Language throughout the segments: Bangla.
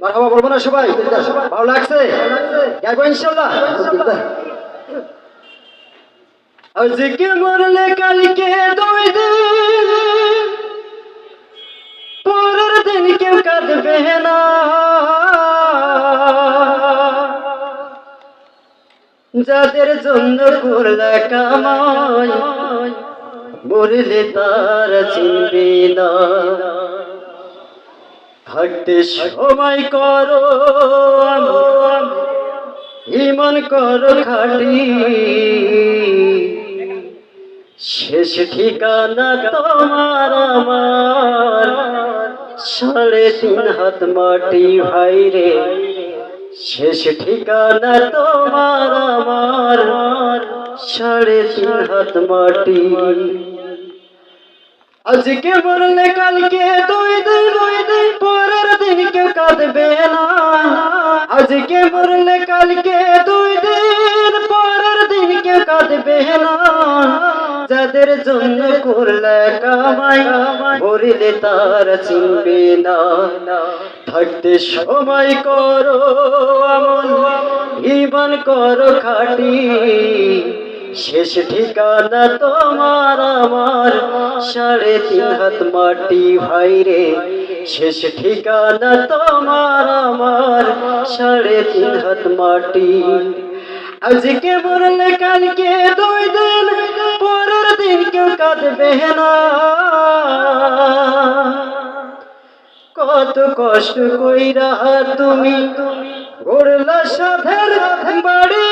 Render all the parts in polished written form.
মারহাবা বলবো না সবাই? ভালো লাগছে? গাইবো ইনশাআল্লাহ। আজকে মরলে কালকে 2 দিন, পরের দিন কেউ কাঁদবে না। যাদের জন্য করলে কামাই, মরলে তারা চিনবে না। থাকতে সময় করো ঈমান করো খাঁটি, শেষ ঠিকানা তোমার আমার 3.5 হাত মাটি ভাই রে। শেষ ঠিকানা তোমার আমার 3.5 হাত মাটি। আজকে মরলে কালকে 2 দিন, পরের দিন কেউ কাঁদবে না। আজকে মরলে কালকে 2 দিন, পরের দিন কেউ কাঁদবে না। যাদের জন্য করলে কামাই, মরিলে তার চিনবে না। থাকতে সময় করো আমল, ঈমান করো খাঁটি, শেষ ঠিকানা তোমার আমার 3.5 হাত মাটি ভাই রে। শেষ ঠিকানা তোমার আমার 3.5 হাত মাটি। আজকে মরলে কালকে 2 দিন, পরের দিন কেউ কাঁদবে না। কত কষ্ট কইরা তুমি গড়লা সাধের বাড়ি,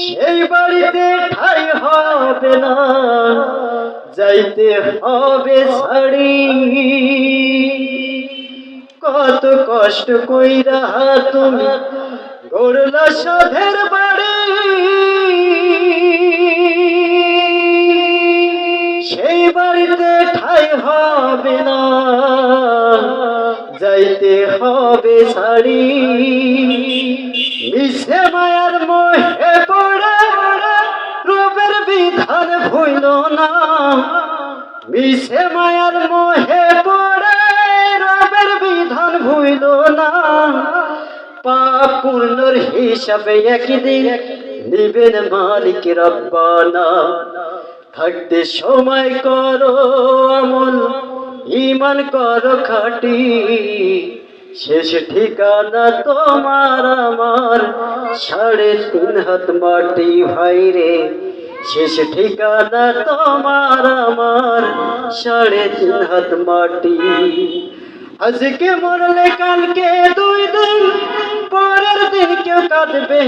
সেই বাড়িতে ঠাই হবে না, যাইতে হবে ছাড়ি। কত কষ্ট কইরা তুমি গড়লা সাধের বাড়ি, সেই বাড়িতে ঠাই হবে না, যাইতে হবে ছাড়ি। মিছে মায়ার মোহে পড়ে রবের বিধান ভুইল না। মিছে মায়ার মোহে পড়ে রবের বিধান ভুইল না। পাপ পুণ্যর হিসাবে একদিন নিবেন মালিক রব্বানা। থাকতে সময় করো আমল, ঈমান করো খাঁটি, শেষ ঠিকানা তোমার আমার 3.5 হাত মাটি ভাই রে। শেষ ঠিকানা তোমার আমার 3.5 হাত মাটি। আজকে মরলে কালকে 2 দিন, পরের দিন কেউ কাঁদবে